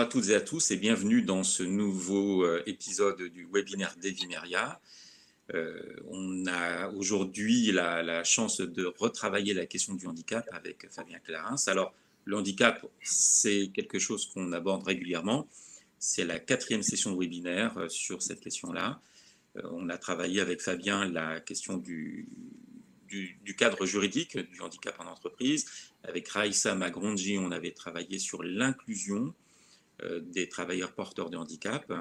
à toutes et à tous et bienvenue dans ce nouveau épisode du webinaire d'Evimeria. On a aujourd'hui la chance de retravailler la question du handicap avec Fabien Clarins. Alors, le handicap, c'est quelque chose qu'on aborde régulièrement. C'est la 4e session de webinaire sur cette question-là. On a travaillé avec Fabien la question du cadre juridique du handicap en entreprise. Avec Raïssa Magronji, on avait travaillé sur l'inclusion des travailleurs porteurs de handicap.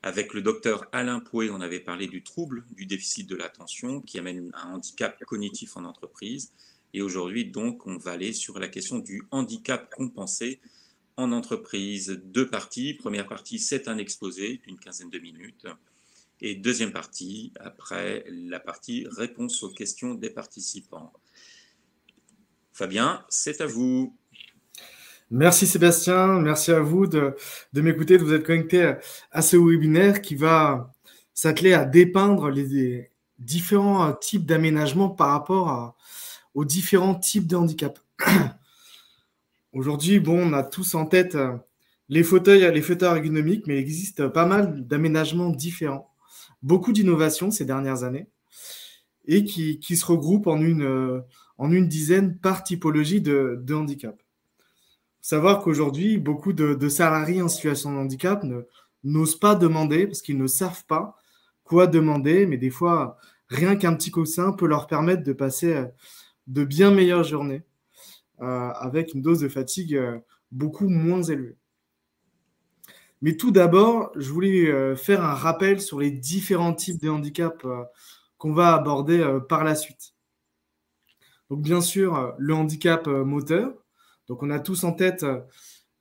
Avec le docteur Alain Pouet, on avait parlé du trouble du déficit de l'attention qui amène un handicap cognitif en entreprise. Et aujourd'hui, donc, on va aller sur la question du handicap compensé en entreprise. 2 parties. Première partie, c'est un exposé d'une 15aine de minutes. Et deuxième partie, après la partie réponse aux questions des participants. Fabien, c'est à vous. Merci Sébastien, merci à vous de m'écouter, de vous être connecté à ce webinaire qui va s'atteler à dépeindre les différents types d'aménagements par rapport aux différents types de handicap. Aujourd'hui, bon, on a tous en tête les fauteuils ergonomiques, mais il existe pas mal d'aménagements différents, beaucoup d'innovations ces dernières années, et qui se regroupent en une dizaine par typologie de handicap. Savoir qu'aujourd'hui, beaucoup de salariés en situation de handicap n'osent pas demander parce qu'ils ne savent pas quoi demander, mais des fois, rien qu'un petit coussin peut leur permettre de passer de bien meilleures journées avec une dose de fatigue beaucoup moins élevée. Mais tout d'abord, je voulais faire un rappel sur les différents types de handicap qu'on va aborder par la suite. Donc, bien sûr, le handicap moteur. Donc, on a tous en tête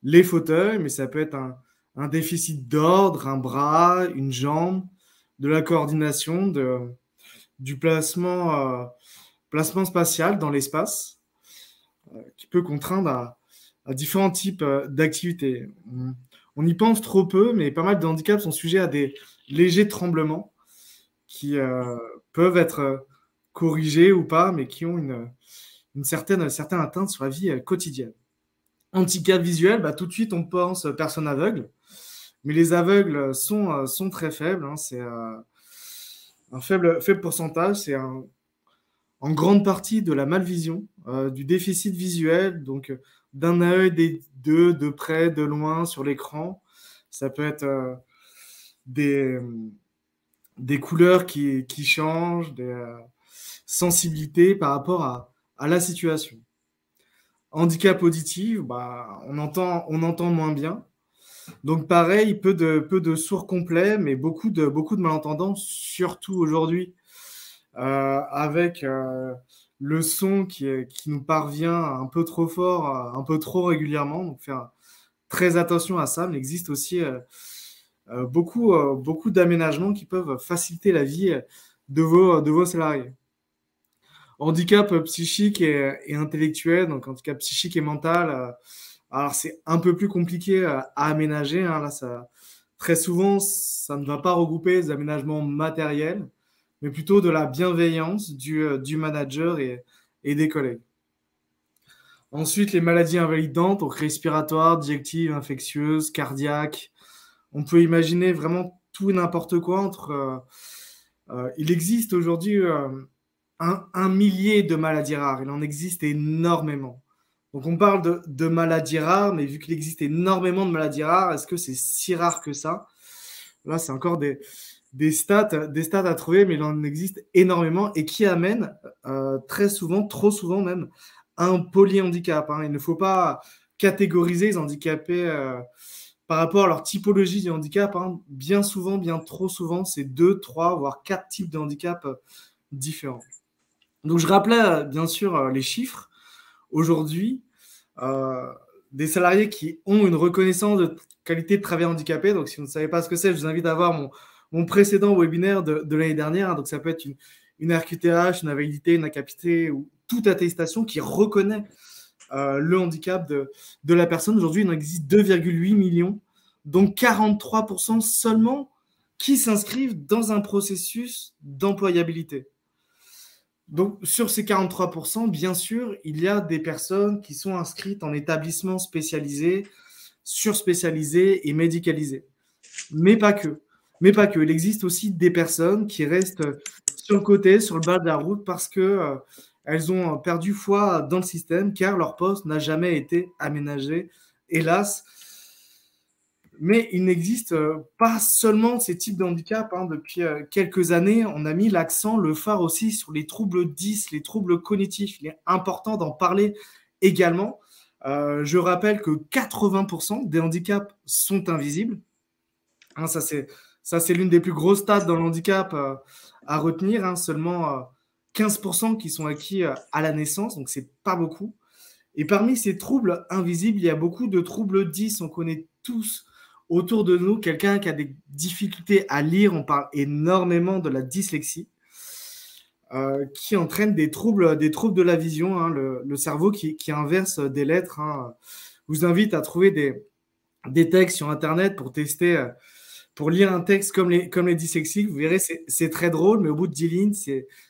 les fauteuils, mais ça peut être un déficit d'ordre, un bras, une jambe, de la coordination, du placement spatial dans l'espace, qui peut contraindre à différents types d'activités. On y pense trop peu, mais pas mal de handicaps sont sujets à des légers tremblements qui peuvent être corrigés ou pas, mais qui ont une certaine atteinte sur la vie quotidienne. Handicap visuel, tout de suite on pense personne aveugle, mais les aveugles sont très faibles, hein, c'est un faible pourcentage, c'est en grande partie de la malvision, du déficit visuel, donc d'un œil, des deux, de près, de loin sur l'écran. Ça peut être des couleurs qui changent, des sensibilités par rapport à la situation. Handicap auditif, on entend moins bien. Donc pareil, peu de sourds complets, mais beaucoup de malentendants, surtout aujourd'hui, avec le son qui nous parvient un peu trop fort, un peu trop régulièrement. Donc faire très attention à ça. Mais il existe aussi beaucoup d'aménagements qui peuvent faciliter la vie de vos salariés. Handicap psychique et intellectuel, donc handicap psychique et mental. Alors, c'est un peu plus compliqué à aménager. Hein. Là, très souvent, ça ne va pas regrouper des aménagements matériels, mais plutôt de la bienveillance du manager et des collègues. Ensuite, les maladies invalidantes, donc respiratoires, digestives, infectieuses, cardiaques. On peut imaginer vraiment tout et n'importe quoi. Il existe aujourd'hui un millier de maladies rares. Il en existe énormément. Donc, on parle de maladies rares, mais vu qu'il existe énormément de maladies rares, est-ce que c'est si rare que ça? Là, c'est encore des stats à trouver, mais il en existe énormément et qui amènent très souvent, trop souvent même, un polyhandicap. Hein. Il ne faut pas catégoriser les handicapés par rapport à leur typologie de handicap. Hein. Bien souvent, bien trop souvent, c'est 2, 3, voire 4 types de handicap différents. Donc, je rappelais bien sûr les chiffres. Aujourd'hui, des salariés qui ont une reconnaissance de qualité de travail handicapé. Donc, si vous ne savez pas ce que c'est, je vous invite à voir mon précédent webinaire de l'année dernière. Donc, ça peut être une RQTH, une invalidité, une incapacité ou toute attestation qui reconnaît le handicap de la personne. Aujourd'hui, il en existe 2,8 millions, donc 43% seulement qui s'inscrivent dans un processus d'employabilité. Donc, sur ces 43%, bien sûr, il y a des personnes qui sont inscrites en établissement spécialisé, surspécialisées et médicalisées. Mais pas que. Mais pas que. Il existe aussi des personnes qui restent sur le côté, sur le bas de la route, parce que elles ont perdu foi dans le système, car leur poste n'a jamais été aménagé, hélas. Mais il n'existe pas seulement ces types de handicaps. Depuis quelques années, on a mis l'accent, le phare aussi, sur les troubles 10, les troubles cognitifs. Il est important d'en parler également. Je rappelle que 80% des handicaps sont invisibles. Ça, c'est l'une des plus grosses stats dans le handicap à retenir. Seulement 15% qui sont acquis à la naissance, donc c'est pas beaucoup. Et parmi ces troubles invisibles, il y a beaucoup de troubles 10. On connaît tous autour de nous quelqu'un qui a des difficultés à lire. On parle énormément de la dyslexie, qui entraîne des troubles de la vision, le cerveau qui inverse des lettres. Je vous invite à trouver des textes sur Internet pour tester, pour lire un texte comme les dyslexiques. Vous verrez, c'est très drôle, mais au bout de 10 lignes,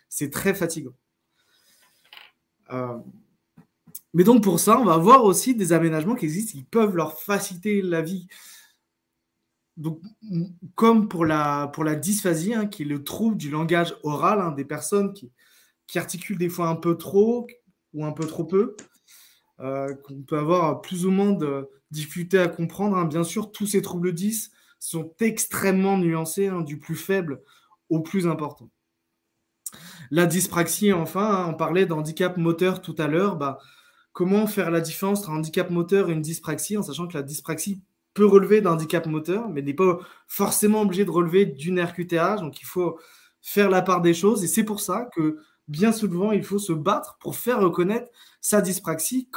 c'est très fatigant. Mais donc pour ça, on va voir aussi des aménagements qui existent, qui peuvent leur faciliter la vie. Donc, comme pour la dysphasie, qui est le trouble du langage oral, des personnes qui articulent des fois un peu trop ou un peu trop peu, qu'on peut avoir plus ou moins de difficulté à comprendre. Bien sûr, tous ces troubles 10 sont extrêmement nuancés, du plus faible au plus important. La dyspraxie, enfin, on parlait d'handicap moteur tout à l'heure. Comment faire la différence entre un handicap moteur et une dyspraxie, en sachant que la dyspraxie peut relever d'un handicap moteur, mais n'est pas forcément obligé de relever d'une RQTH. Donc, il faut faire la part des choses. Et c'est pour ça que, bien souvent, il faut se battre pour faire reconnaître sa dyspraxie,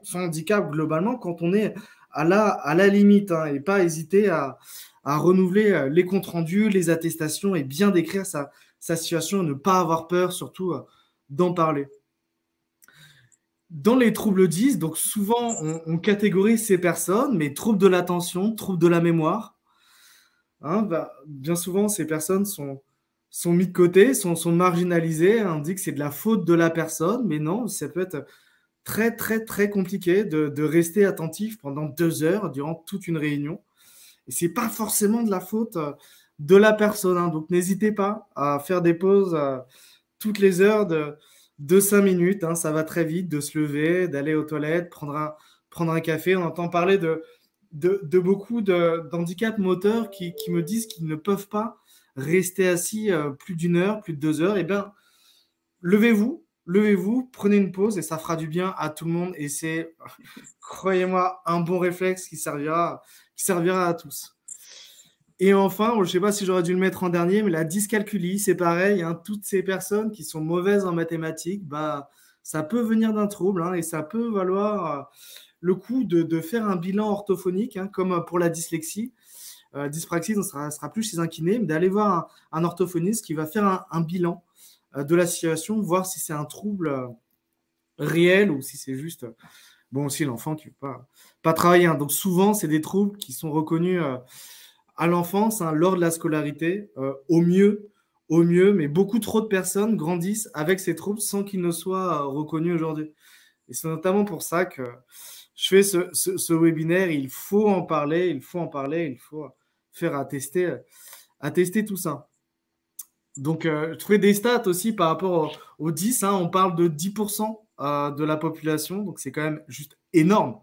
son handicap globalement, quand on est à la limite, et pas hésiter à renouveler les comptes rendus, les attestations, et bien décrire sa situation, et ne pas avoir peur, surtout, d'en parler. Dans les troubles 10, donc souvent, on catégorise ces personnes, mais troubles de l'attention, troubles de la mémoire. Bien souvent, ces personnes sont mis de côté, sont marginalisées. On dit que c'est de la faute de la personne, mais non, ça peut être très, très, très compliqué de rester attentif pendant 2 heures durant toute une réunion. Et ce n'est pas forcément de la faute de la personne. Donc, n'hésitez pas à faire des pauses toutes les heures de 5 minutes, ça va très vite, de se lever, d'aller aux toilettes, prendre un café. On entend parler de beaucoup d'handicaps moteurs qui me disent qu'ils ne peuvent pas rester assis plus d'1 heure, plus de 2 heures. Eh bien, levez-vous, prenez une pause et ça fera du bien à tout le monde. Et c'est, croyez-moi, un bon réflexe qui servira à tous. Et enfin, je ne sais pas si j'aurais dû le mettre en dernier, mais la dyscalculie, c'est pareil. Toutes ces personnes qui sont mauvaises en mathématiques, ça peut venir d'un trouble, et ça peut valoir le coup de faire un bilan orthophonique, comme pour la dyslexie. Dyspraxie, on sera plus chez un kiné, mais d'aller voir un orthophoniste qui va faire un bilan de la situation, voir si c'est un trouble réel ou si c'est juste aussi l'enfant qui ne veut pas travailler. Donc souvent, c'est des troubles qui sont reconnus à l'enfance, lors de la scolarité, au mieux, mais beaucoup trop de personnes grandissent avec ces troubles sans qu'ils ne soient reconnus aujourd'hui. Et c'est notamment pour ça que je fais ce webinaire. Il faut en parler, il faut faire attester tout ça. Donc, je trouvais des stats aussi par rapport aux 10. On parle de 10% de la population, donc c'est quand même juste énorme.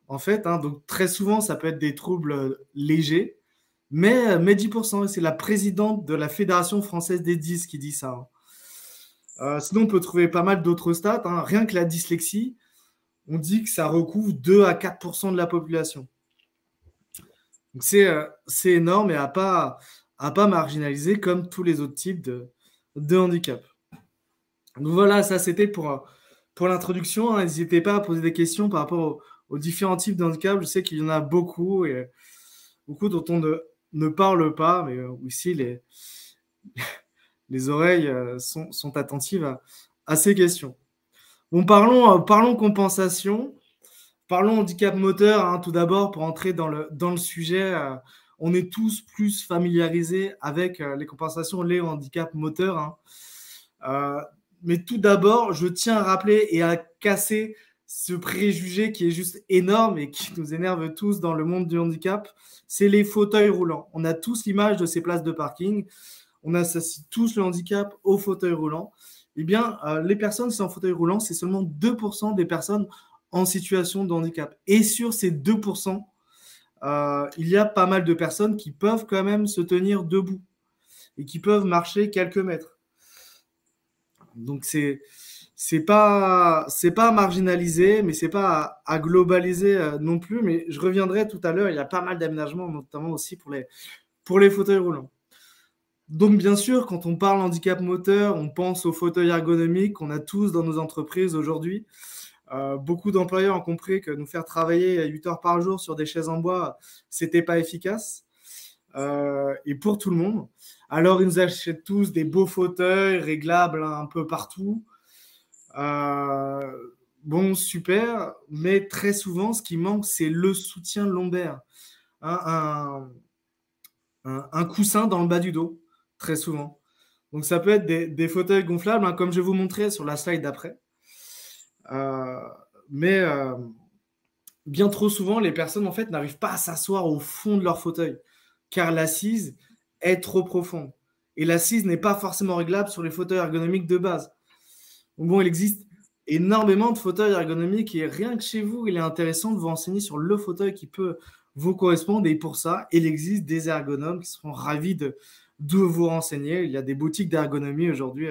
En fait, donc très souvent, ça peut être des troubles légers, mais 10%, c'est la présidente de la Fédération française des 10 qui dit ça. Sinon, on peut trouver pas mal d'autres stats. Rien que la dyslexie, on dit que ça recouvre 2 à 4% de la population. Donc, c'est énorme et à pas marginaliser comme tous les autres types de handicap. Donc voilà, ça c'était pour l'introduction. N'hésitez pas à poser des questions par rapport aux différents types de handicap. Je sais qu'il y en a beaucoup et beaucoup dont on ne parle pas, mais aussi les oreilles sont attentives à ces questions. Bon, parlons compensation. Parlons handicap moteur, tout d'abord, pour entrer dans le sujet. On est tous plus familiarisés avec les compensations liées au handicap moteur. Mais tout d'abord, je tiens à rappeler et à casser ce préjugé qui est juste énorme et qui nous énerve tous dans le monde du handicap, c'est les fauteuils roulants. On a tous l'image de ces places de parking, on associe tous le handicap aux fauteuils roulants. Eh bien, les personnes qui sont en fauteuil roulant, c'est seulement 2% des personnes en situation de handicap. Et sur ces 2%, il y a pas mal de personnes qui peuvent quand même se tenir debout et qui peuvent marcher quelques mètres. Donc, c'est pas marginalisé, mais c'est pas à globaliser non plus. Mais je reviendrai tout à l'heure, il y a pas mal d'aménagements, notamment aussi pour les fauteuils roulants. Donc, bien sûr, quand on parle handicap moteur, on pense aux fauteuils ergonomiques qu'on a tous dans nos entreprises aujourd'hui. Beaucoup d'employeurs ont compris que nous faire travailler 8 heures par jour sur des chaises en bois, c'était pas efficace. Et pour tout le monde. Alors, ils nous achètent tous des beaux fauteuils réglables un peu partout. Bon, super, mais très souvent, ce qui manque, c'est le soutien lombaire. Un coussin dans le bas du dos, très souvent. Donc, ça peut être des fauteuils gonflables, hein, comme je vais vous montrer sur la slide d'après. Mais bien trop souvent, les personnes, en fait, n'arrivent pas à s'asseoir au fond de leur fauteuil, car l'assise est trop profonde. Et l'assise n'est pas forcément réglable sur les fauteuils ergonomiques de base. Donc bon, il existe énormément de fauteuils ergonomiques et rien que chez vous, il est intéressant de vous renseigner sur le fauteuil qui peut vous correspondre. Et pour ça, il existe des ergonomes qui seront ravis de vous renseigner. Il y a des boutiques d'ergonomie aujourd'hui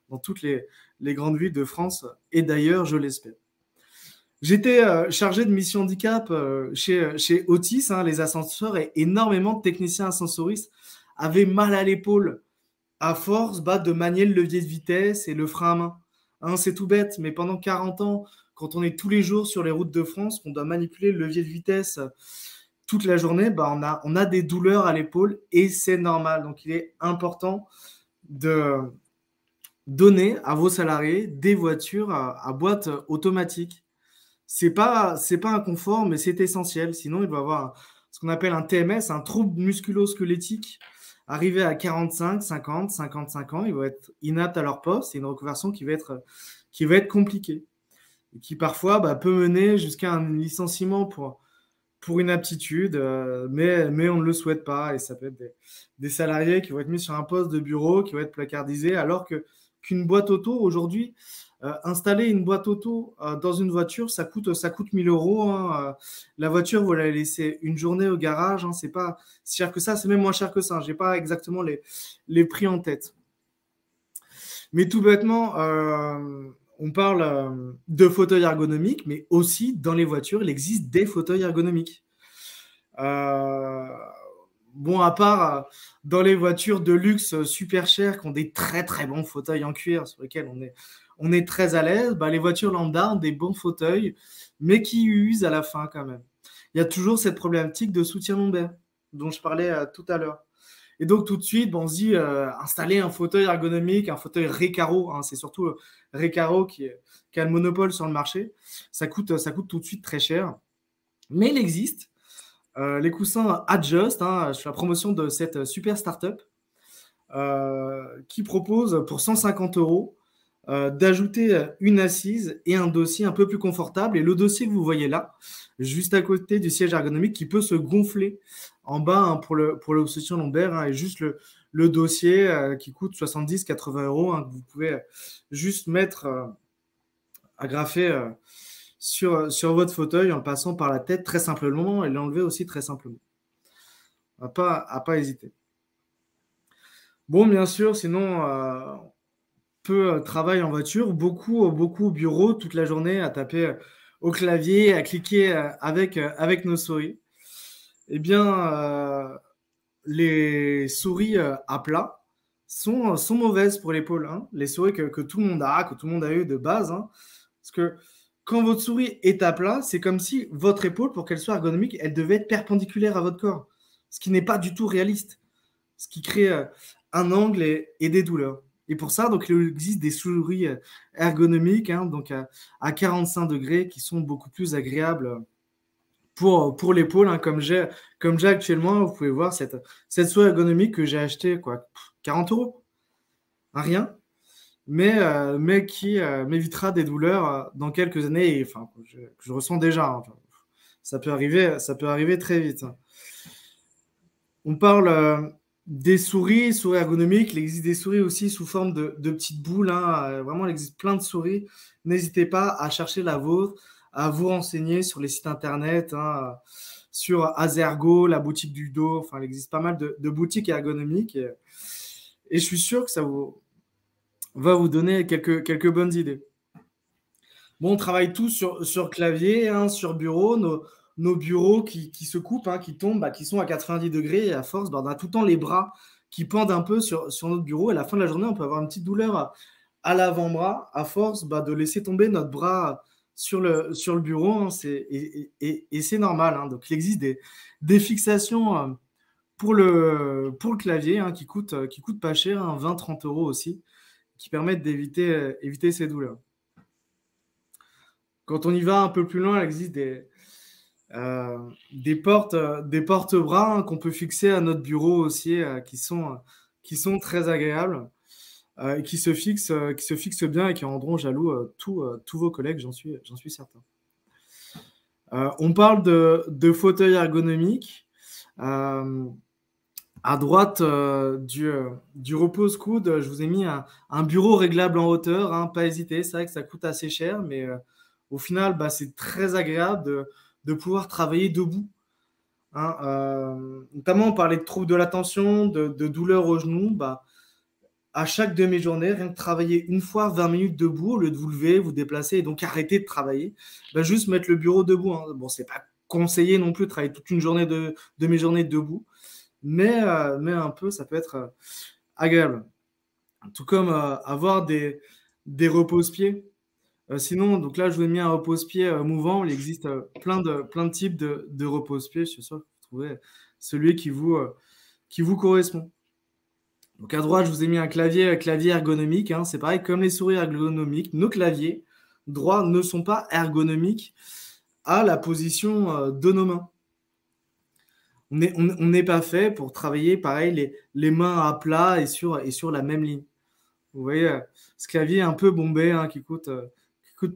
dans toutes les grandes villes de France et d'ailleurs, je l'espère. J'étais chargé de mission handicap chez Otis, hein, les ascenseurs, et énormément de techniciens ascensoristes avaient mal à l'épaule à force de manier le levier de vitesse et le frein à main. Hein, c'est tout bête, mais pendant 40 ans, quand on est tous les jours sur les routes de France, qu'on doit manipuler le levier de vitesse toute la journée, on a des douleurs à l'épaule et c'est normal. Donc, il est important de donner à vos salariés des voitures à boîte automatique. C'est pas un confort, mais c'est essentiel. Sinon, il va avoir ce qu'on appelle un TMS, un trouble musculo-squelettique. Arrivé à 45, 50, 55 ans, ils vont être inaptes à leur poste. C'est une reconversion qui va être compliquée et qui parfois peut mener jusqu'à un licenciement pour inaptitude, mais on ne le souhaite pas. Et ça peut être des salariés qui vont être mis sur un poste de bureau, qui vont être placardisés, alors qu'une boîte auto, aujourd'hui, installer une boîte auto dans une voiture, ça coûte 1 000 €. Hein. La voiture, vous la laissez une journée au garage. Hein, c'est pas si cher que ça, c'est même moins cher que ça. Je n'ai pas exactement les prix en tête. Mais tout bêtement, on parle de fauteuils ergonomiques, mais aussi dans les voitures, il existe des fauteuils ergonomiques. Bon, à part dans les voitures de luxe super chères qui ont des très très bons fauteuils en cuir sur lesquels on est très à l'aise, les voitures lambda ont des bons fauteuils, mais qui usent à la fin quand même. Il y a toujours cette problématique de soutien lombaire dont je parlais tout à l'heure. Et donc tout de suite, on se dit installer un fauteuil ergonomique, un fauteuil Recaro, hein, c'est surtout Recaro qui a le monopole sur le marché, ça coûte tout de suite très cher. Mais il existe les coussins Adjust, hein, je fais la promotion de cette super start-up qui propose pour 150 € d'ajouter une assise et un dossier un peu plus confortable. Et le dossier que vous voyez là, juste à côté du siège ergonomique, qui peut se gonfler en bas hein, pour l'obstruction lombaire, hein, et juste le dossier qui coûte 70-80 €, hein, que vous pouvez juste mettre agrafé sur votre fauteuil en le passant par la tête très simplement et l'enlever aussi très simplement. À pas hésiter. Bon, bien sûr, sinon... peu travaillent en voiture, beaucoup au bureau toute la journée à taper au clavier, à cliquer avec nos souris. Eh bien, les souris à plat sont mauvaises pour l'épaule. Hein. Les souris que tout le monde a eu de base. Hein. Parce que quand votre souris est à plat, c'est comme si votre épaule, pour qu'elle soit ergonomique, elle devait être perpendiculaire à votre corps. Ce qui n'est pas du tout réaliste. Ce qui crée un angle et des douleurs. Et pour ça, donc, il existe des souris ergonomiques hein, donc à 45 degrés qui sont beaucoup plus agréables pour l'épaule. Hein, comme j'ai actuellement, vous pouvez voir cette souris ergonomique que j'ai achetée 40 €. Rien. mais qui m'évitera des douleurs dans quelques années, et, enfin, que je ressens déjà. Hein. Enfin, ça peut arriver très vite. Hein. On parle des souris ergonomiques. Il existe des souris aussi sous forme de petites boules. Hein. Vraiment, il existe plein de souris. N'hésitez pas à chercher la vôtre, à vous renseigner sur les sites internet, hein, sur Azergo, la boutique du dos. Enfin, il existe pas mal de boutiques ergonomiques. Et je suis sûr que ça va vous donner quelques bonnes idées. Bon, on travaille tous sur clavier, hein, sur bureau, nos bureaux qui se coupent, hein, qui tombent, qui sont à 90 degrés, et à force, on a tout le temps les bras qui pendent un peu sur notre bureau, et à la fin de la journée, on peut avoir une petite douleur à l'avant-bras, à force de laisser tomber notre bras sur le bureau, hein, et c'est normal. Hein. Donc, il existe des fixations pour le clavier, hein, qui coûtent pas cher, hein, 20-30 € aussi, qui permettent d'éviter ces douleurs. Quand on y va un peu plus loin, il existe des porte-bras, hein, qu'on peut fixer à notre bureau aussi, qui sont très agréables, et qui se fixent bien et qui rendront jaloux tous vos collègues, j'en suis certain. On parle de fauteuil ergonomique. À droite du repose-coude, je vous ai mis un bureau réglable en hauteur, hein, pas hésiter. C'est vrai que ça coûte assez cher, mais au final, c'est très agréable de pouvoir travailler debout. Hein. Notamment, on parlait de troubles de l'attention, de douleurs au genou. À chaque demi-journée, rien que travailler une fois 20 minutes debout, au lieu de vous lever, vous déplacer et donc arrêter de travailler, juste mettre le bureau debout. Hein. Bon, c'est pas conseillé non plus de travailler toute une journée demi-journée debout, mais un peu, ça peut être agréable. Tout comme avoir des repose-pieds. Sinon, donc là, je vous ai mis un repose-pied mouvant. Il existe plein de types de repose-pieds. Je suis sûr que vous trouvez celui qui vous correspond. Donc à droite, je vous ai mis un clavier ergonomique. Hein. C'est pareil, comme les souris ergonomiques, nos claviers droits ne sont pas ergonomiques à la position de nos mains. On n'est pas fait pour travailler, pareil, les mains à plat et sur la même ligne. Vous voyez, ce clavier un peu bombé, hein, qui coûte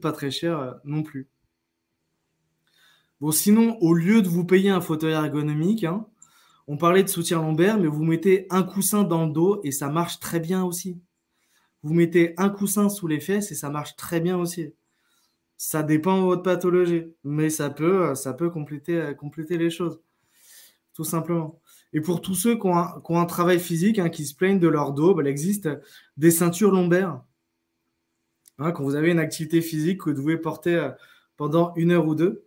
pas très cher non plus. Bon, sinon, au lieu de vous payer un fauteuil ergonomique, hein, on parlait de soutien lombaire, mais vous mettez un coussin dans le dos et ça marche très bien aussi. Vous mettez un coussin sous les fesses et ça marche très bien aussi. Ça dépend de votre pathologie, mais ça peut compléter les choses, tout simplement. Et pour tous ceux qui ont un travail physique, hein, qui se plaignent de leur dos, il existe des ceintures lombaires. Hein, quand vous avez une activité physique que vous devez porter pendant 1 heure ou 2,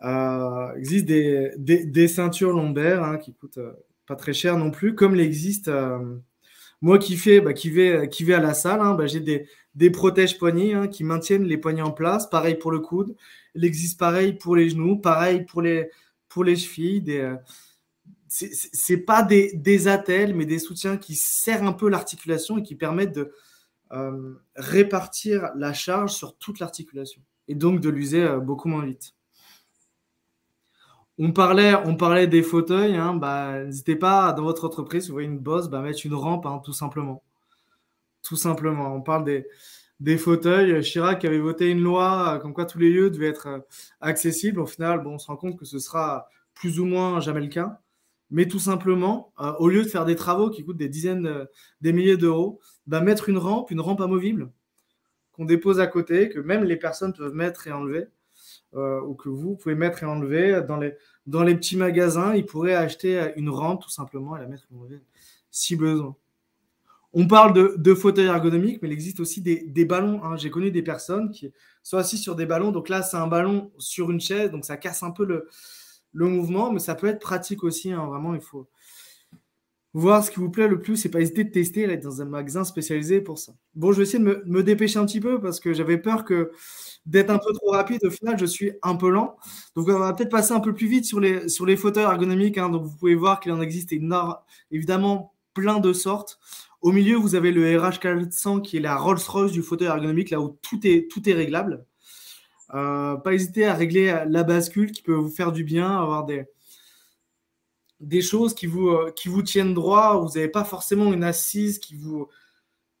il existe des ceintures lombaires, hein, qui coûtent pas très cher non plus, comme il existe. Moi qui vais à la salle, hein, j'ai des protèges poignets, hein, qui maintiennent les poignets en place. Pareil pour le coude. Il existe pareil pour les genoux, pareil pour les chevilles. C'est pas des attelles, mais des soutiens qui serrent un peu l'articulation et qui permettent de répartir la charge sur toute l'articulation et donc de l'user beaucoup moins vite. On parlait des fauteuils, hein, n'hésitez pas, dans votre entreprise, si vous voyez une bosse, mettre une rampe, hein, tout simplement. Tout simplement. On parle des fauteuils. Chirac avait voté une loi comme quoi tous les lieux devaient être accessibles. Au final, on se rend compte que ce sera plus ou moins jamais le cas. Mais tout simplement, au lieu de faire des travaux qui coûtent des dizaines, des milliers d'euros, mettre une rampe amovible qu'on dépose à côté, que même les personnes peuvent mettre et enlever, ou que vous pouvez mettre et enlever dans les petits magasins. Ils pourraient acheter une rampe tout simplement et la mettre et enlever si besoin. On parle de fauteuils ergonomiques, mais il existe aussi des ballons. Hein. J'ai connu des personnes qui sont assises sur des ballons. Donc là, c'est un ballon sur une chaise, donc ça casse un peu le mouvement, mais ça peut être pratique aussi. Hein. Vraiment, il faut voir ce qui vous plaît le plus et pas hésiter de tester, être dans un magasin spécialisé pour ça. Bon, je vais essayer de me dépêcher un petit peu parce que j'avais peur d'être un peu trop rapide. Au final, je suis un peu lent. Donc, on va peut-être passer un peu plus vite sur les fauteuils ergonomiques. Hein. Donc, vous pouvez voir qu'il en existe évidemment plein de sortes. Au milieu, vous avez le RH400 qui est la Rolls-Royce du fauteuil ergonomique, là où tout est réglable. Pas hésiter à régler la bascule qui peut vous faire du bien, avoir des choses qui vous tiennent droit. Vous n'avez pas forcément une assise qui vous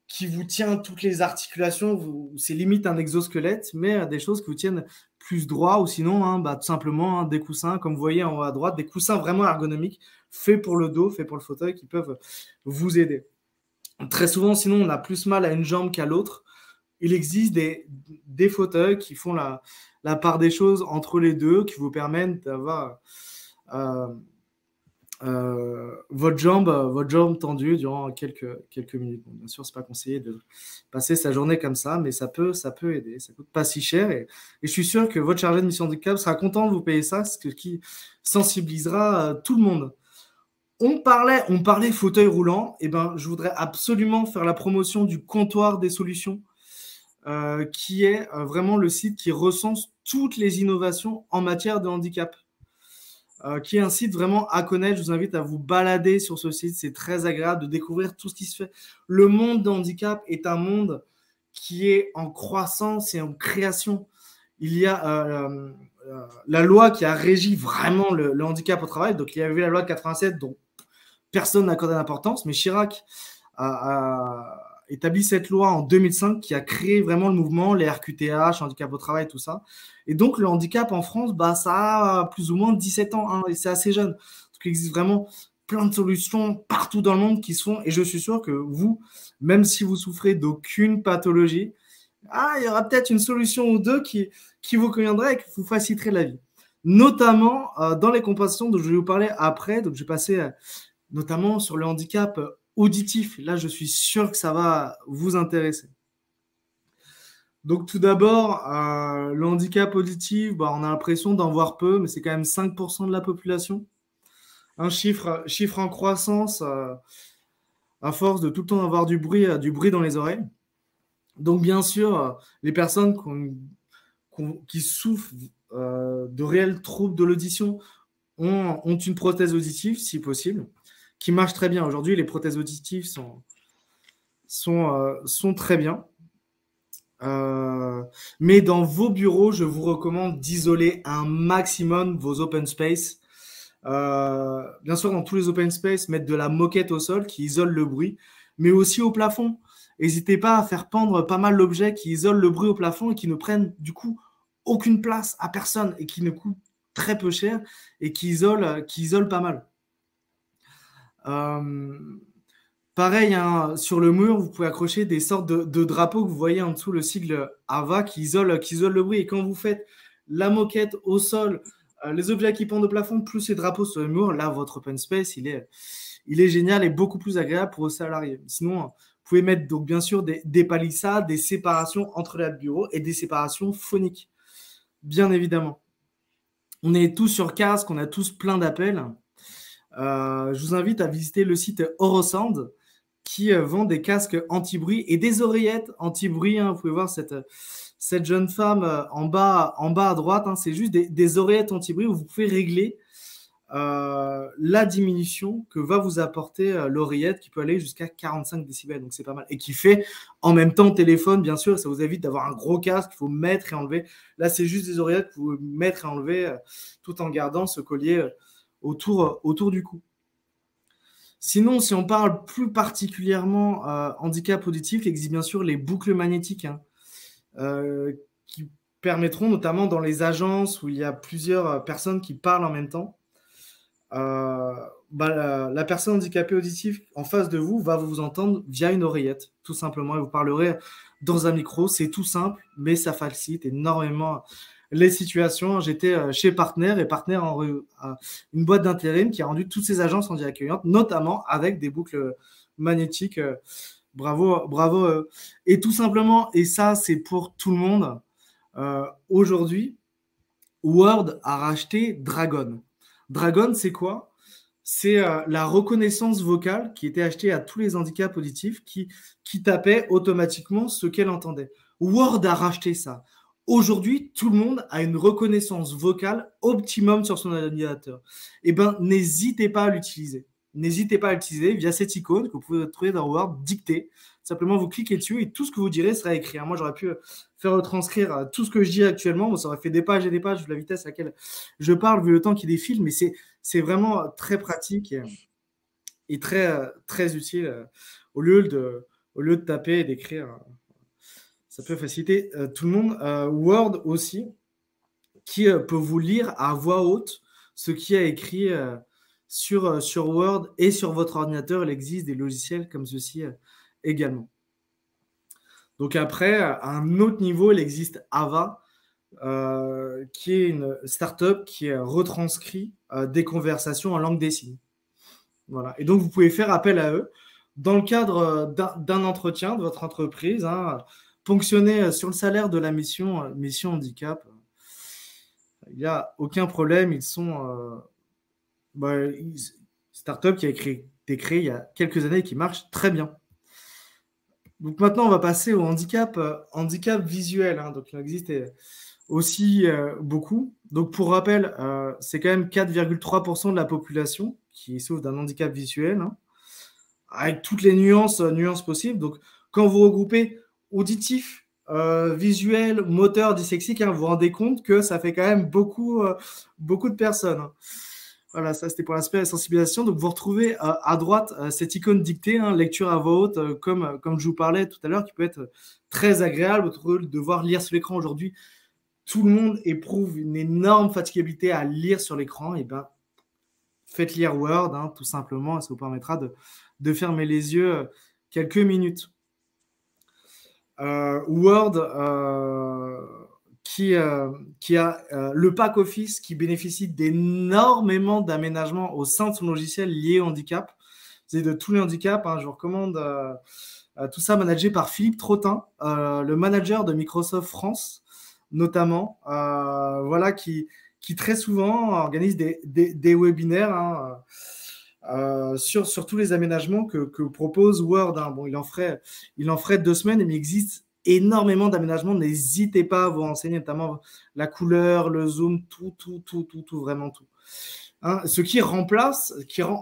qui vous tient toutes les articulations, c'est limite un exosquelette, mais des choses qui vous tiennent plus droit, ou sinon, hein, tout simplement des coussins, comme vous voyez en haut à droite, des coussins vraiment ergonomiques, faits pour le dos, faits pour le fauteuil, qui peuvent vous aider. Très souvent, sinon, on a plus mal à une jambe qu'à l'autre. Il existe des fauteuils qui font la part des choses entre les deux, qui vous permettent d'avoir votre jambe tendue durant quelques minutes. Bon, bien sûr, c'est pas conseillé de passer sa journée comme ça, mais ça peut aider. Ça coûte pas si cher et je suis sûr que votre chargé de mission handicap sera content de vous payer ça, ce qui sensibilisera tout le monde. On parlait fauteuil roulant. Et ben, je voudrais absolument faire la promotion du comptoir des solutions, qui est vraiment le site qui recense toutes les innovations en matière de handicap. Qui est un site vraiment à connaître. Je vous invite à vous balader sur ce site. C'est très agréable de découvrir tout ce qui se fait. Le monde de handicap est un monde qui est en croissance et en création. Il y a la loi qui a régi vraiment le handicap au travail. Donc, il y avait la loi de 87 dont personne n'accordait d'importance, mais Chirac a établi cette loi en 2005 qui a créé vraiment le mouvement, les RQTH, handicap au travail, tout ça. Et donc, le handicap en France, ça a plus ou moins 17 ans, hein, et c'est assez jeune. Donc, il existe vraiment plein de solutions partout dans le monde qui se font, et je suis sûr que vous, même si vous souffrez d'aucune pathologie, il y aura peut-être une solution ou deux qui vous conviendrait et qui vous faciliterait la vie. Notamment dans les compensations dont je vais vous parler après. Donc, je vais passer notamment sur le handicap auditif. Là, je suis sûr que ça va vous intéresser. Donc, tout d'abord, le handicap auditif, on a l'impression d'en voir peu, mais c'est quand même 5% de la population. Un chiffre en croissance à force de tout le temps avoir du bruit dans les oreilles. Donc, bien sûr, les personnes qui souffrent de réels troubles de l'audition ont une prothèse auditive, si possible, qui marche très bien. Aujourd'hui, les prothèses auditives sont très bien. Mais dans vos bureaux, je vous recommande d'isoler un maximum vos open space. Bien sûr, dans tous les open space, mettre de la moquette au sol qui isole le bruit, mais aussi au plafond. N'hésitez pas à faire pendre pas mal d'objets qui isolent le bruit au plafond et qui ne prennent du coup aucune place à personne et qui ne coûtent très peu cher et qui isolent pas mal. Pareil, hein, sur le mur, vous pouvez accrocher des sortes de drapeaux que vous voyez en dessous, le sigle AVA qui isole le bruit. Et quand vous faites la moquette au sol, les objets qui pendent au plafond, plus les drapeaux sur le mur, là, votre open space, il est génial et beaucoup plus agréable pour vos salariés. Sinon, vous pouvez mettre donc bien sûr des palissades, des séparations entre les bureaux et des séparations phoniques, bien évidemment. On est tous sur casque, on a tous plein d'appels. Je vous invite à visiter le site Orosound qui vend des casques anti-bruit et des oreillettes anti-bruit. Hein. Vous pouvez voir cette jeune femme en bas à droite. Hein. C'est juste des oreillettes anti-bruit où vous pouvez régler la diminution que va vous apporter l'oreillette qui peut aller jusqu'à 45 décibels. Donc, c'est pas mal. Et qui fait en même temps téléphone, bien sûr. Ça vous évite d'avoir un gros casque qu'il faut mettre et enlever. Là, c'est juste des oreillettes que vous mettre et enlever tout en gardant ce collier autour du cou. Sinon, si on parle plus particulièrement handicap auditif, il existe bien sûr les boucles magnétiques qui permettront, notamment dans les agences où il y a plusieurs personnes qui parlent en même temps, la personne handicapée auditive en face de vous va vous entendre via une oreillette, tout simplement, et vous parlerez dans un micro. C'est tout simple, mais ça facilite énormément les situations. J'étais chez Partner et Partner a une boîte d'intérim qui a rendu toutes ces agences en accueillantes, notamment avec des boucles magnétiques. Bravo. Et tout simplement, et ça c'est pour tout le monde, aujourd'hui, Word a racheté Dragon. Dragon, c'est quoi ? C'est la reconnaissance vocale qui était achetée à tous les handicaps auditifs qui tapait automatiquement ce qu'elle entendait. Word a racheté ça. Aujourd'hui, tout le monde a une reconnaissance vocale optimum sur son ordinateur. Eh bien, n'hésitez pas à l'utiliser. N'hésitez pas à l'utiliser via cette icône que vous pouvez trouver dans Word, dictée. Simplement, vous cliquez dessus et tout ce que vous direz sera écrit. Moi, j'aurais pu faire retranscrire tout ce que je dis actuellement. Bon, ça aurait fait des pages et des pages vu la vitesse à laquelle je parle, vu le temps qui défile, mais c'est vraiment très pratique et très, très utile au lieu au lieu de taper et d'écrire. Ça peut faciliter tout le monde. Word aussi, qui peut vous lire à voix haute ce qui est écrit sur Word et sur votre ordinateur. Il existe des logiciels comme ceci également. Donc après, à un autre niveau, il existe Ava, qui est une startup qui retranscrit des conversations en langue des signes. Voilà. Et donc, vous pouvez faire appel à eux dans le cadre d'un entretien de votre entreprise, ponctionner sur le salaire de la mission handicap. Il n'y a aucun problème. Ils sont une startup qui a été créée il y a quelques années et qui marche très bien. Donc maintenant, on va passer au handicap visuel. Donc il en existe aussi beaucoup. Donc pour rappel, c'est quand même 4,3% de la population qui souffre d'un handicap visuel, avec toutes les nuances possibles. Donc quand vous regroupez auditif, visuel, moteur, dyslexique, vous vous rendez compte que ça fait quand même beaucoup de personnes. Voilà, ça c'était pour l'aspect sensibilisation. Donc vous retrouvez à droite cette icône dictée, lecture à voix haute, comme je vous parlais tout à l'heure, qui peut être très agréable de devoir lire sur l'écran aujourd'hui. Tout le monde éprouve une énorme fatigabilité à lire sur l'écran. Et ben, faites lire Word, tout simplement, et ça vous permettra de fermer les yeux quelques minutes. Word qui a le pack Office qui bénéficie d'énormément d'aménagements au sein de son logiciel lié au handicap. C'est de tous les handicaps. Je vous recommande tout ça managé par Philippe Trottin, le manager de Microsoft France, notamment, qui très souvent organise des webinaires sur tous les aménagements que propose Word. Bon, il en ferait 2 semaines, mais il existe énormément d'aménagements. N'hésitez pas à vous renseigner, notamment la couleur, le zoom, tout, vraiment tout. Ce qui rend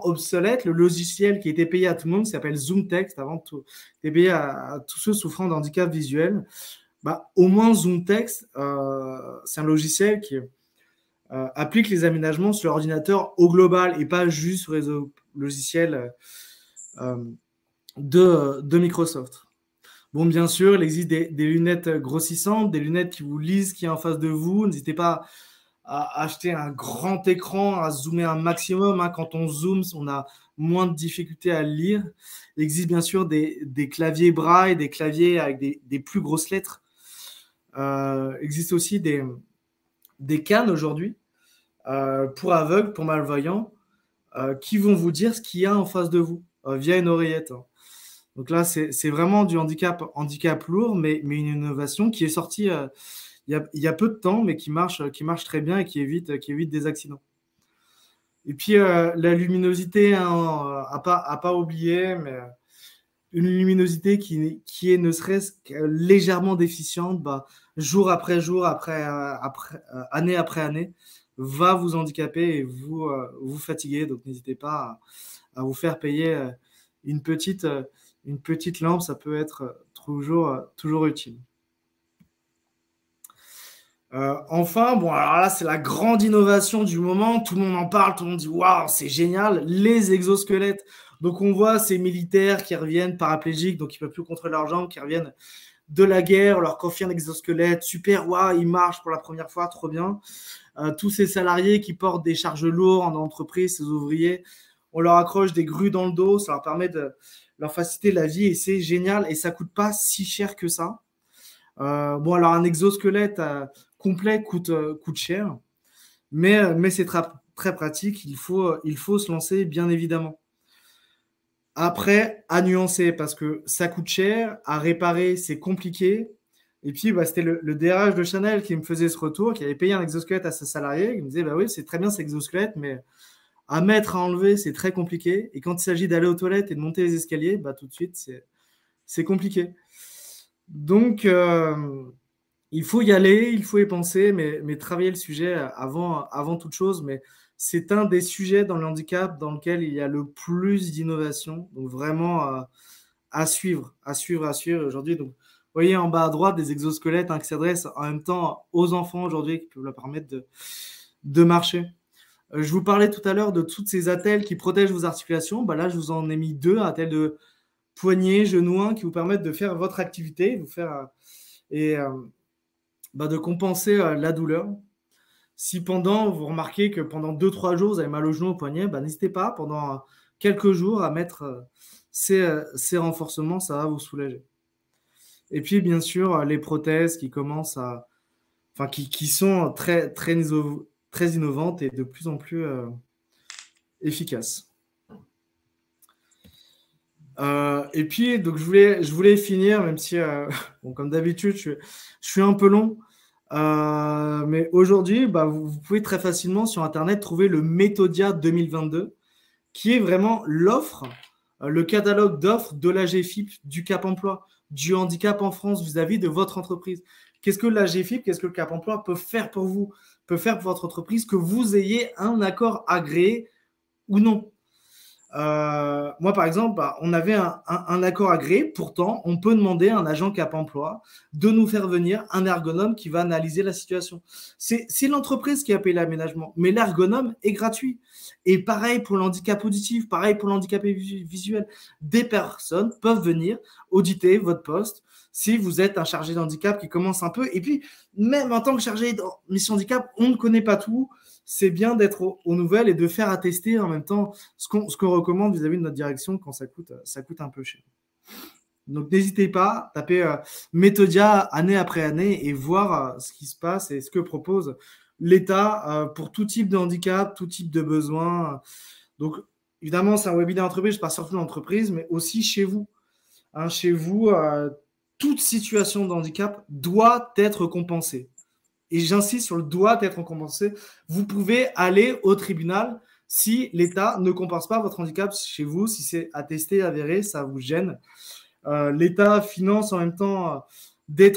obsolète le logiciel qui était payé à tout le monde, qui s'appelle ZoomText, avant tout, qui est payé à tous ceux souffrant de handicap visuel. Au moins ZoomText, c'est un logiciel qui applique les aménagements sur l'ordinateur au global et pas juste sur les logiciels de Microsoft. Bon, bien sûr, il existe des lunettes grossissantes, des lunettes qui vous lisent ce qui est en face de vous. N'hésitez pas à acheter un grand écran, à zoomer un maximum. Quand on zoome, on a moins de difficultés à lire. Il existe bien sûr des claviers braille, des claviers avec des plus grosses lettres. Il existe aussi des cannes aujourd'hui pour aveugles, pour malvoyants, qui vont vous dire ce qu'il y a en face de vous via une oreillette. Donc là, c'est vraiment du handicap lourd, mais une innovation qui est sortie il y a peu de temps, mais qui marche très bien et qui évite des accidents. Et puis, la luminosité, à pas oublier, mais une luminosité qui est ne serait-ce que légèrement déficiente, jour après jour, année après année, va vous handicaper et vous fatiguer. Donc, n'hésitez pas à vous faire payer une petite lampe, ça peut être toujours utile. Enfin, bon, alors là, c'est la grande innovation du moment. Tout le monde en parle, tout le monde dit waouh, c'est génial, les exosquelettes. Donc, on voit ces militaires qui reviennent paraplégiques, donc ils ne peuvent plus contrôler leurs jambes, qui reviennent de la guerre, on leur confie un exosquelette, super, waouh, ils marchent pour la première fois, trop bien. Tous ces salariés qui portent des charges lourdes en entreprise, ces ouvriers, on leur accroche des grues dans le dos, ça leur permet de leur faciliter la vie et c'est génial et ça ne coûte pas si cher que ça. Bon, alors un exosquelette complet coûte cher, mais c'est très pratique, il faut se lancer bien évidemment. Après, à nuancer parce que ça coûte cher, à réparer c'est compliqué. Et puis, c'était le DRH de Chanel qui me faisait ce retour, qui avait payé un exosquelette à ses salariés. Il me disait, oui, c'est très bien cet exosquelette, mais à mettre, à enlever, c'est très compliqué. Et quand il s'agit d'aller aux toilettes et de monter les escaliers, tout de suite, c'est compliqué. Donc, il faut y aller, il faut y penser, mais travailler le sujet avant toute chose. Mais c'est un des sujets dans le handicap dans lequel il y a le plus d'innovation. Donc, vraiment à suivre aujourd'hui. Donc, vous voyez en bas à droite des exosquelettes qui s'adressent en même temps aux enfants aujourd'hui qui peuvent leur permettre de marcher. Je vous parlais tout à l'heure de toutes ces attelles qui protègent vos articulations. Là, je vous en ai mis 2, un attel poignets, genoux 1 qui vous permettent de faire votre activité, de compenser la douleur. Si pendant, vous remarquez que pendant 2-3 jours, vous avez mal au genou, au poignet, n'hésitez pas pendant quelques jours à mettre ces renforcements, ça va vous soulager. Et puis, bien sûr, les prothèses qui commencent qui sont très, très, très innovantes et de plus en plus efficaces. Et puis, donc, je voulais finir, même si, comme d'habitude, je suis un peu long. Mais aujourd'hui, vous pouvez très facilement sur Internet trouver le Méthodia 2022, qui est vraiment l'offre, le catalogue d'offres de l'AGFIP, du Cap Emploi, du handicap en France vis-à-vis de votre entreprise. Qu'est-ce que l'AGFIP, qu'est-ce que le Cap Emploi peut faire pour vous, peut faire pour votre entreprise, que vous ayez un accord agréé ou non. Moi, par exemple, on avait un accord agréé. Pourtant, on peut demander à un agent Cap Emploi de nous faire venir un ergonome qui va analyser la situation. C'est l'entreprise qui a payé l'aménagement, mais l'ergonome est gratuit. Et pareil pour le handicap auditif, pareil pour le handicap visuel. Des personnes peuvent venir auditer votre poste si vous êtes un chargé d'handicap qui commence un peu. Et puis, même en tant que chargé de mission handicap, on ne connaît pas tout. C'est bien d'être aux nouvelles et de faire attester en même temps ce qu'on recommande vis-à-vis de notre direction quand ça coûte un peu cher. Donc, n'hésitez pas, tapez Méthodia année après année et voir ce qui se passe et ce que propose l'État pour tout type de handicap, tout type de besoin. Donc, évidemment, c'est un webinaire d'entreprise, je parle surtout de l'entreprise, mais aussi chez vous. Chez vous, toute situation de handicap doit être compensée. Et j'insiste sur le doit être compensé. Vous pouvez aller au tribunal si l'État ne compense pas votre handicap chez vous, si c'est attesté, avéré, ça vous gêne. L'État finance en même temps les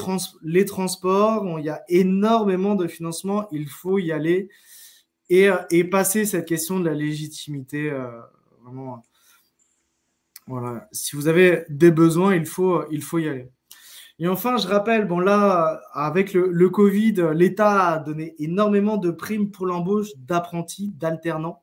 transports. Il y a énormément de financement. Il faut y aller et passer cette question de la légitimité. Vraiment, voilà. Si vous avez des besoins, il faut y aller. Et enfin, je rappelle, là, avec le Covid, l'État a donné énormément de primes pour l'embauche d'apprentis, d'alternants.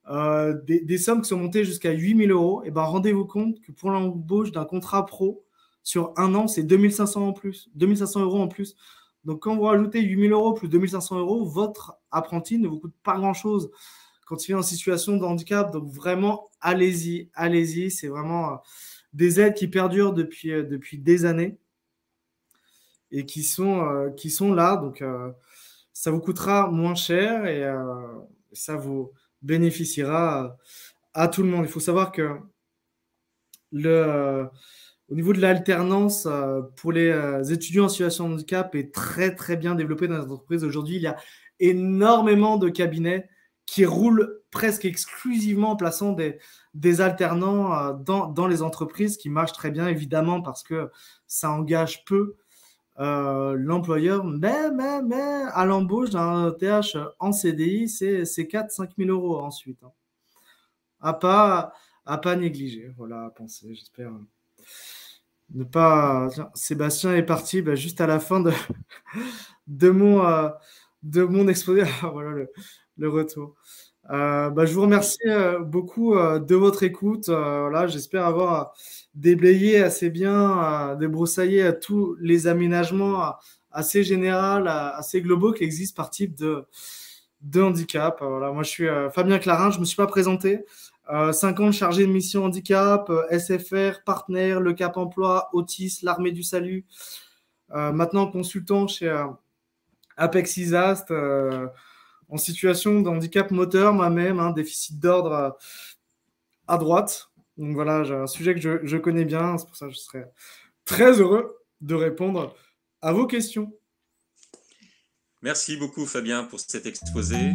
Des sommes qui sont montées jusqu'à 8 000 euros. Et rendez-vous compte que pour l'embauche d'un contrat pro, sur un an, c'est 2 500 en plus, 2 500 euros en plus. Donc, quand vous rajoutez 8 000 euros plus 2 500 euros, votre apprenti ne vous coûte pas grand-chose quand il est en situation de handicap. Donc, vraiment, allez-y. C'est vraiment des aides qui perdurent depuis des années et qui sont là. Donc, ça vous coûtera moins cher et ça vous bénéficiera à tout le monde. Il faut savoir que au niveau de l'alternance pour les étudiants en situation de handicap est très, très bien développé dans les entreprises. Aujourd'hui, il y a énormément de cabinets qui roulent presque exclusivement en plaçant des alternants dans les entreprises, qui marchent très bien, évidemment, parce que ça engage peu l'employeur. Mais à l'embauche d'un TH en CDI, c'est 4-5 000 euros ensuite. À pas négliger. Voilà, à penser, j'espère. Ne pas. Tiens, Sébastien est parti juste à la fin de mon exposé. Voilà le retour. Je vous remercie beaucoup de votre écoute. J'espère avoir déblayé assez bien, débroussaillé tous les aménagements assez généraux, assez globaux qui existent par type de handicap. Moi, je suis Fabien Clarin, je ne me suis pas présenté. 5 ans chargé de mission handicap, SFR, partenaire, le Cap Emploi, Autis, l'Armée du Salut. Maintenant consultant chez Apex Isast, en situation de handicap moteur moi-même, déficit d'ordre à droite. Donc voilà, j'ai un sujet que je connais bien, c'est pour ça que je serais très heureux de répondre à vos questions. Merci beaucoup Fabien pour cet exposé.